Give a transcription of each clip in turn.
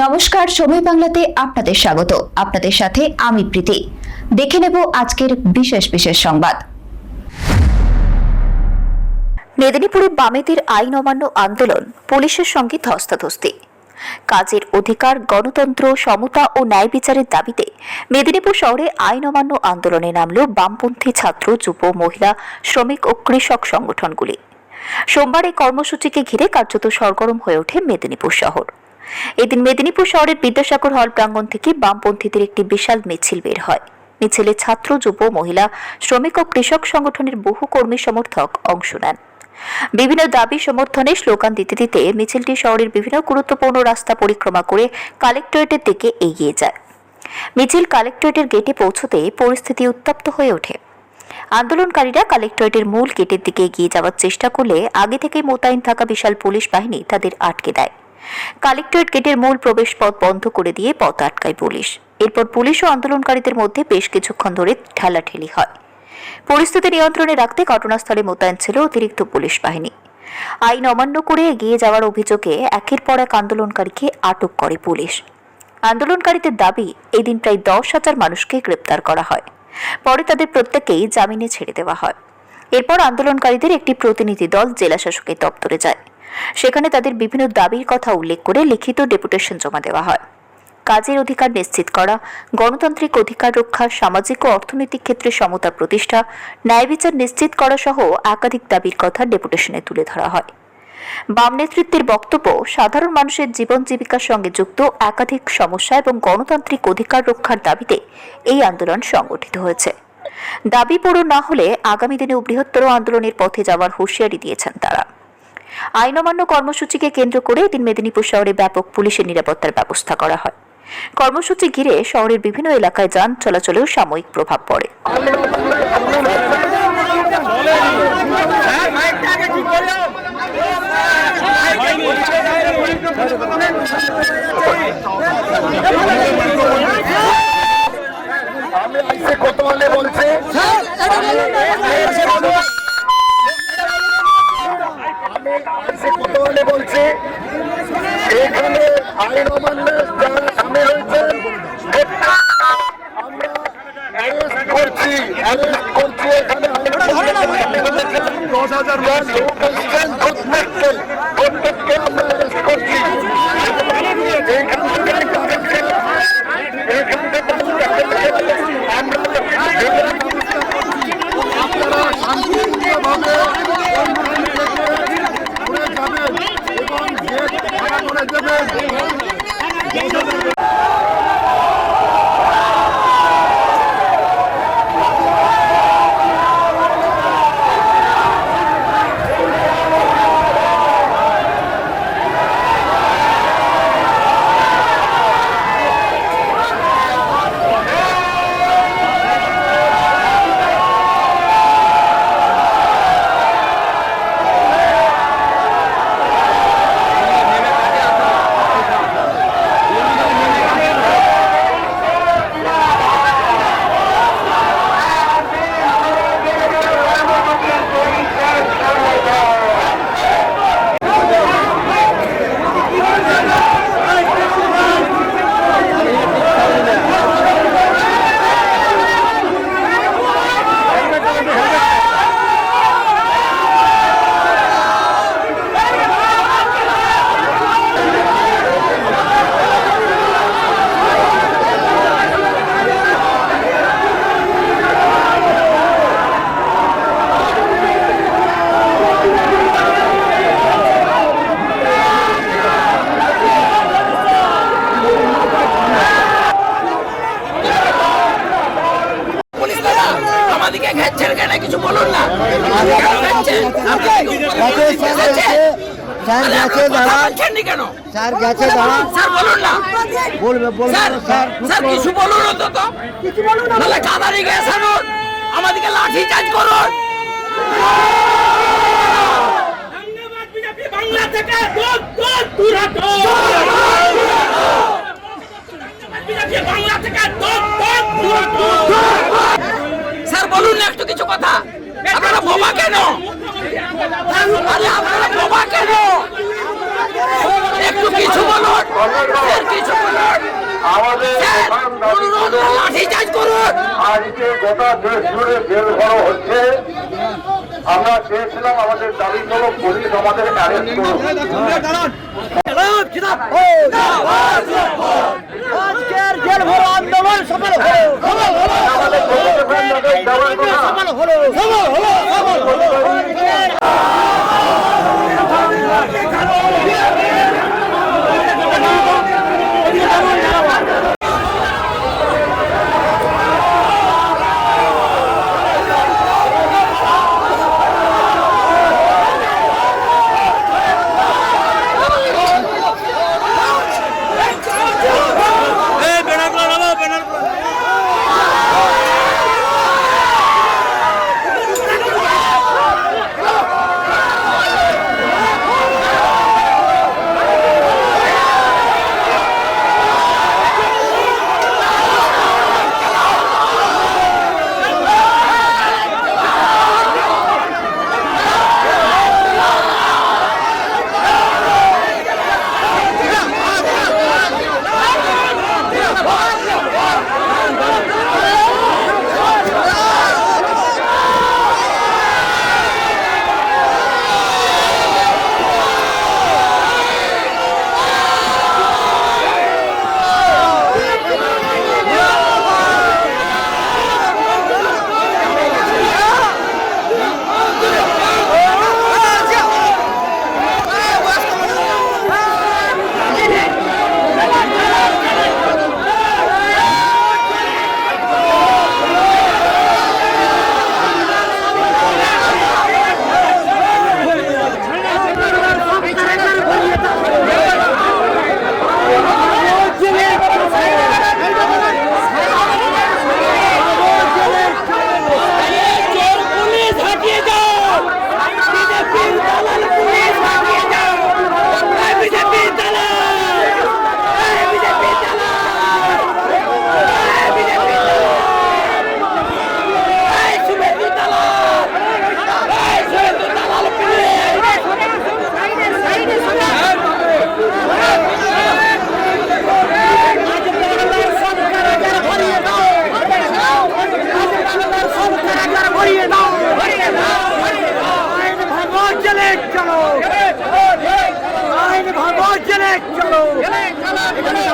নমস্কার, সময় বাংলাতে আপনাদের স্বাগত। আপনাদের সাথে আমি প্রীতি। দেখে নেব আজকের বিশেষ বিশেষ সংবাদ। মেদিনীপুরে বামেদের আইন অমান্য আন্দোলন, পুলিশের সঙ্গে ধস্তাধস্তি। কাজের অধিকার, গণতন্ত্র, সমতা ও ন্যায় বিচারের দাবিতে মেদিনীপুর শহরে আইন অমান্য আন্দোলনে নামল বামপন্থী ছাত্র, যুব, মহিলা, শ্রমিক ও কৃষক সংগঠনগুলি। সোমবার এই কর্মসূচিকে ঘিরে কার্যত সরগরম হয়ে ওঠে মেদিনীপুর শহর। এদিন মেদিনীপুর শহরের বিদ্যাসাগর হল প্রাঙ্গণ থেকে বামপন্থীদের একটি বিশাল মিছিল বের হয়। মিছিলে ছাত্র, যুব, মহিলা, শ্রমিক ও কৃষক সংগঠনের বহু কর্মী সমর্থক অংশ নেন। বিভিন্ন দাবি সমর্থনে স্লোগান দিতে দিতে মিছিলটি শহরের বিভিন্ন গুরুত্বপূর্ণ রাস্তা পরিক্রমা করে কালেক্টরেটের দিকে এগিয়ে যায়। মিছিল কালেক্টরেটের গেটে পৌঁছতে পরিস্থিতি উত্তপ্ত হয়ে ওঠে। আন্দোলনকারীরা কালেক্টরেটের মূল গেটের দিকে এগিয়ে যাওয়ার চেষ্টা করলে আগে থেকেই মোতায়েন থাকা বিশাল পুলিশ বাহিনী তাদের আটকে দেয়। কালেক্টরেট গেটের মূল প্রবেশ পথ বন্ধ করে দিয়ে পথ আটকায় পুলিশ। এরপর পুলিশ ও আন্দোলনকারীদের মধ্যে বেশ কিছুক্ষণ ধরে ঠেলাঠেলি হয়। পরিস্থিতি নিয়ন্ত্রণে রাখতে ঘটনাস্থলে মোতায়েন ছিল অতিরিক্ত পুলিশ বাহিনী। আইন অমান্য করে এগিয়ে যাওয়ার অভিযোগে একের পর এক আন্দোলনকারীকে আটক করে পুলিশ। আন্দোলনকারীদের দাবি, এদিন প্রায় 10,000 মানুষকে গ্রেপ্তার করা হয়। পরে তাদের প্রত্যেককেই জামিনে ছেড়ে দেওয়া হয়। এরপর আন্দোলনকারীদের একটি প্রতিনিধি দল জেলা শাসকের দপ্তরে যায়। সেখানে তাদের বিভিন্ন দাবির কথা উল্লেখ করে লিখিত ডেপুটেশন জমা দেওয়া হয়। কাজের অধিকার নিশ্চিত করা, গণতান্ত্রিক অধিকার রক্ষা, সামাজিক ও অর্থনৈতিক ক্ষেত্রে সমতা প্রতিষ্ঠা, ন্যায় বিচার নিশ্চিত করা সহ একাধিক দাবির কথা ডেপুটেশনে তুলে ধরা হয়। বাম নেতৃত্বের বক্তব্য, সাধারণ মানুষের জীবন জীবিকার সঙ্গে যুক্ত একাধিক সমস্যা এবং গণতান্ত্রিক অধিকার রক্ষার দাবিতে এই আন্দোলন সংগঠিত হয়েছে। দাবি পূরণ না হলে আগামী দিনে বৃহত্তর আন্দোলনের পথে যাওয়ার হুঁশিয়ারি দিয়েছেন তারা। আইন অমান্য কর্মসূচিকে কেন্দ্র করে এদিন মেদিনীপুর শহরে ব্যাপক পুলিশের নিরাপত্তার ব্যবস্থা করা হয়। কর্মসূচি ঘিরে শহরের বিভিন্ন এলাকায় যান চলাচলেও সাময়িক প্রভাব পড়ে। বলছে এখানে আইন অমান্যের যারা সামিল হয়েছে আমরা অ্যারেস্ট করছি এখানে প্রত্যেককে আমরা অ্যারেস্ট করছি। এখান থেকে আমরা শান্তিপূর্ণভাবে কিছু বলুন না। স্যার গেছে দাঁড়া, স্যার গেছে দাঁড়া, স্যার বলুন না, বলবে স্যার কিছু বলুন অন্তত, নাহলে কাদারি গ্যাস আনুন, আমাদেরকে লাঠি চার্জ করুন। বাংলা থেকে স্যার বলুন না একটু কিছু কথা। আপনারা বোমা কেন? আরে আপনারা বোমা কেন? একটু কিছু বলুন, কিছু বলুন। আমাদের লাঠিচার্জ করুন। আজকে গোটা দেশ জুড়ে জেল ভরো হচ্ছে। আমরা চেয়েছিলাম, আমাদের দাবি হলো পুলিশ আমাদের অ্যারেস্ট করুন। আজকের জেল ভরো আন্দোলন সফল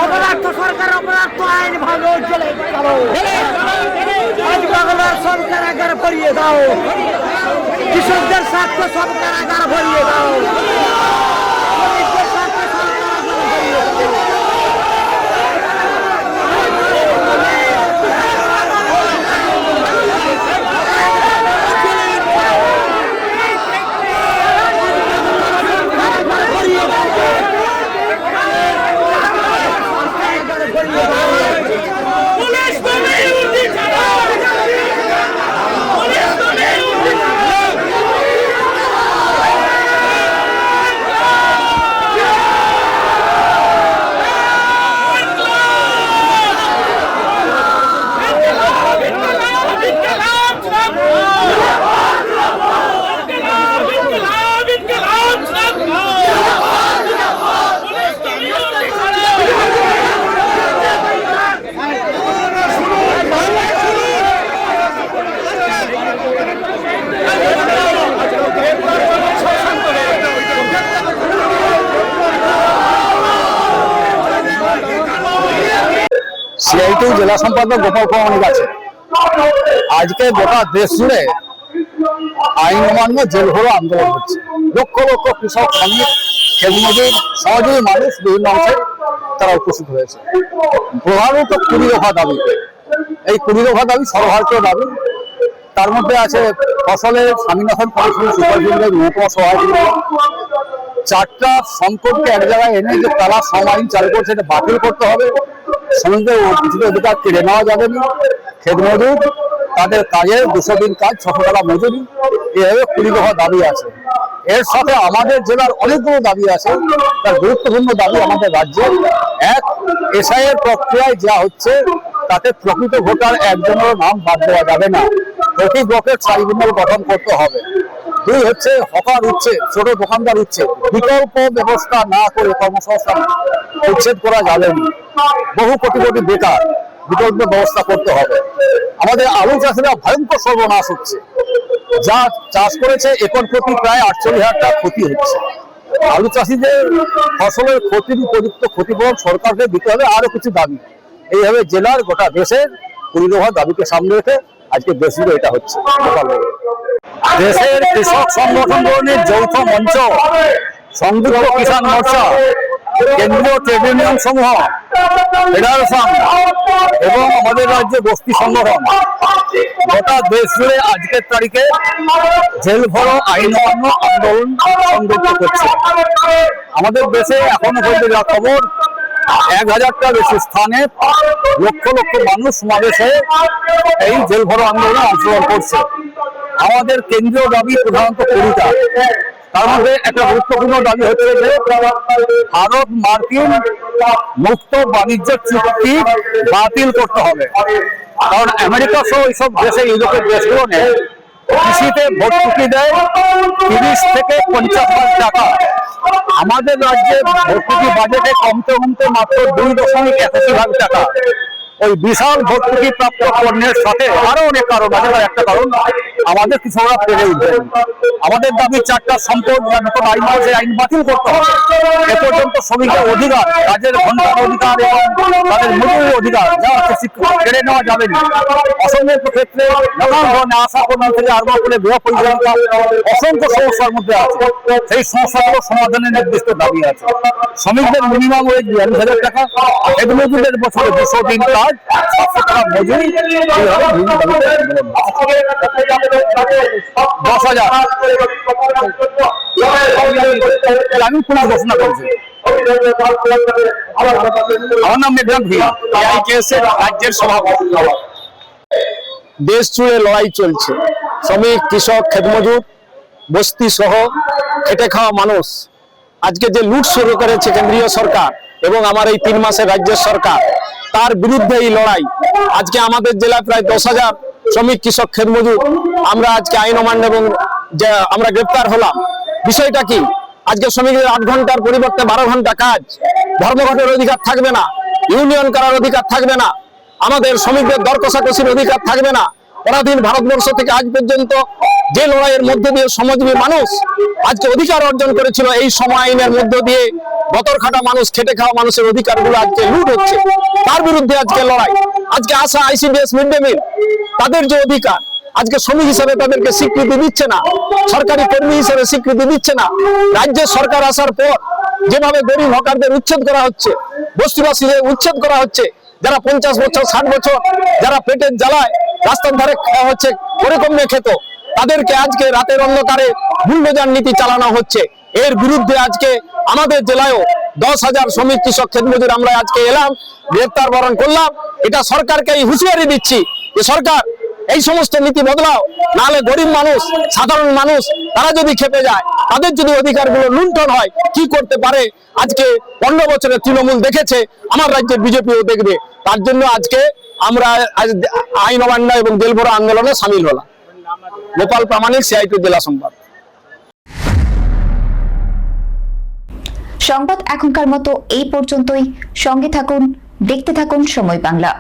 অপরাধ সরকার অপরাধ আইন ভাঙো চলে আজ বাংলার সরকার আগার ভরিয়ে দাও, কৃষকদের স্বার্থ সরকার আগার ভরিয়ে দাও। সিআইটি জেলা সম্পাদক গোপাল প্রামাণিক আছে। আজকে গোটা দেশ জুড়ে আইন অমান্য জেল ভরো আন্দোলন হচ্ছে। লক্ষ লক্ষ কৃষক, শ্রমিক, ক্ষেতমজুর, সহজীবী মানুষ বিভিন্ন অংশে তারা উপস্থিত হয়েছে। প্রধানত 20 দফা দাবি। এই 20 দফা দাবি সর্বভারতীয় দাবি। তার মধ্যে আছে ফসলের স্বামীনাথন কমিশন, সুপারভিলের মহকুমা সভাপতি, 4টা সংকটকে এক জায়গায় এনে যে তারা শ্রম আইন চালু করছে এটা বাতিল করতে হবে। শ্রমিকদের কিছুটা অধিকার কেড়ে নেওয়া যাবে না। ক্ষেতমজুর তাদের কাজের 200 দিন কাজ, 600 টাকা মজুরি, এভাবে 20 দফা দাবি আছে। এর সাথে আমাদের জেলার অনেকগুলো দাবি আছে। তার গুরুত্বপূর্ণ দাবি আমাদের রাজ্যে, এক, এসআইয়ের প্রক্রিয়ায় যা হচ্ছে তাতে প্রকৃত ভোটার একজনের নাম বাদ দেওয়া যাবে না। প্রতি ব্লকের ট্রাইব্যুনাল গঠন করতে হবে। দুই হচ্ছে হকার উচ্ছে, ছোট দোকানদার উচ্ছে, বিকল্প ব্যবস্থা না করে কর্মসংস্থান উচ্ছেদ করা যাবে না। বহু কোটি কোটি বেকার, বিকল্প ব্যবস্থা করতে হবে। আমাদের আলু চাষিরা ভয়ঙ্কর সর্বনাশ হচ্ছে, যা চাষ করেছে একর প্রতি প্রায় 48,000 টাকা ক্ষতি হচ্ছে। আলু চাষিদের ফসলের ক্ষতির উপযুক্ত ক্ষতিপূরণ সরকারকে দিতে হবে। আরো কিছু দাবি, এইভাবে জেলার গোটা দেশের 20 দফা দাবিকে সামনে রেখে আজকে দেশ জুড়ে এটা হচ্ছে। দেশের কৃষক সংগঠনগুলির যৌথ মঞ্চ, সংযুক্ত কিষাণ মোর্চা, কেন্দ্রীয় ট্রেড ইউনিয়ন সমূহ, ফেডারেশন এবং আমাদের রাজ্যে গোষ্ঠী সংগঠন গোটা দেশ জুড়ে আজকের তারিখে জেল ভরো আইন অমান্য আন্দোলন সংগঠিত করছে। আমাদের দেশে এখনো পর্যন্ত যা খবর, 1000টা বেশি স্থানে লক্ষ লক্ষ মানুষ সমাবেশে এই জেল ভরো আন্দোলনে অংশগ্রহণ করছে। আমাদের কেন্দ্রীয় দাবি প্রধানত 20টা। তার মধ্যে একটা গুরুত্বপূর্ণ দাবি হচ্ছে যে ভারত মার্কিন মুক্ত বাণিজ্য চুক্তি বাতিল করতে হবে। কারণ আমেরিকা সহ এইসব দেশে, ইউরোপের দেশগুলো নেই, কৃষিতে ভর্তুকি দেয় 30 থেকে 50 লাখ টাকা। আমাদের রাজ্যে ভর্তুকি বাজেটে কমতে কমতে মাত্র 2.81 লাখ টাকা। ওই বিশাল ভর্তুকি প্রাপ্ত পণ্যের সাথে আরো অনেক কারণ আছে। তার একটা কারণ, আমাদের কৃষকরা পেরে উঠবে। আমাদের দাবি 4টা সম্পদ নতুন আইন আছে, আইন বাতিল করতে হবে। এ পর্যন্ত শ্রমিকের অধিকার, কাজের ঘন্টার অধিকার এবং তাদের মজুরির অধিকার যা আছে কেড়ে নেওয়া যাবে না। অসংখ্য ক্ষেত্রে নানান ধরনের আশা কর্মী থেকে আরম্ভ করে গৃহ পরিচালনা অসংখ্য সমস্যার মধ্যে আছে। সেই সমস্যাগুলো সমাধানের নির্দিষ্ট দাবি আছে। শ্রমিকদের মিনিমাম ওয়েজ 42,000 টাকা, মজুরদের বছরে 200 দিন কাজ, 700 টাকা মজুরি, 10,000। আমি পুলিশ ঘোষণা করছি। আমার নাম মেঘনাথ ভূঁইয়া, রাজ্যের সভাপতি। দেশ জুড়ে লড়াই চলছে। শ্রমিক, কৃষক, ক্ষেতমজুর, বস্তি সহ খেটে খাওয়া মানুষ আজকে যে লুট শুরু করেছে কেন্দ্রীয় সরকার এবং আমার এই 3 মাসের রাজ্যের সরকার, তার বিরুদ্ধে এই লড়াই। আজকে আমাদের জেলায় প্রায় 10,000 শ্রমিক, কৃষক, ক্ষেতমজুর আমরা আজকে আইন অমান্য এবং আমরা গ্রেপ্তার হলাম। বিষয়টা কি? আজকে শ্রমিকদের 8 ঘন্টার পরিবর্তে 12 ঘন্টা কাজ, ধর্মঘটের অধিকার থাকবে না, ইউনিয়ন করার অধিকার থাকবে না, আমাদের শ্রমিকদের দর কষাকষির অধিকার থাকবে না। পরাধীন ভারতবর্ষ থেকে আজ পর্যন্ত যে লড়াইয়ের মধ্যে দিয়ে সমাজজীবী মানুষ আজকে অধিকার অর্জন করেছিল, এই সময় আইনের মধ্য দিয়ে বতর খাটা মানুষ, খেটে খাওয়া মানুষের অধিকারগুলো আজকে লুট হচ্ছে। তার বিরুদ্ধে আজকে লড়াই। আজকে আশা, ICDS, মিড ডে মিল, তাদের যে অধিকার আজকে শ্রমিক হিসেবে তাদেরকে স্বীকৃতি দিচ্ছে না, সরকারি কর্মী হিসেবে স্বীকৃতি দিচ্ছে না। রাজ্যের সরকার আসার পর যেভাবে গরিব হকারদের উচ্ছেদ করা হচ্ছে, বস্তিবাসীদের উচ্ছেদ করা হচ্ছে, যারা 50 বছর 60 বছর যারা পেটের জ্বালায় রাস্তার ধারে হচ্ছে করে কমে খেত, তাদেরকে আজকে রাতের অন্ধকারে বুলডোজার নীতি চালানো হচ্ছে। এর বিরুদ্ধে আজকে আমাদের জেলায়ও 10,000 শ্রমিক, কৃষক, ক্ষেতমজুর আমরা আজকে এলাম, গ্রেপ্তার বরণ করলাম। এটা সরকারকে হুঁশিয়ারি দিচ্ছি যে সরকার এই সমস্ত নীতি বদলাও, নাহলে গরিব মানুষ, সাধারণ মানুষ তারা যদি খেপে যায়, তাদের যদি অধিকারগুলো লুণ্ঠন হয়, কি করতে পারে আজকে 15 বছরের তৃণমূল দেখেছে, আমার রাজ্যের বিজেপিও দেখবে। তার জন্য আজকে আমরা আইন অমান্য এবং জেল ভরো আন্দোলনে সামিল হলাম। গোপাল প্রামাণিক, CIT জেলা সংবাদ। সংবাদ এখনকার মতো এই পর্যন্তই। সঙ্গে থাকুন, দেখতে থাকুন সময় বাংলা।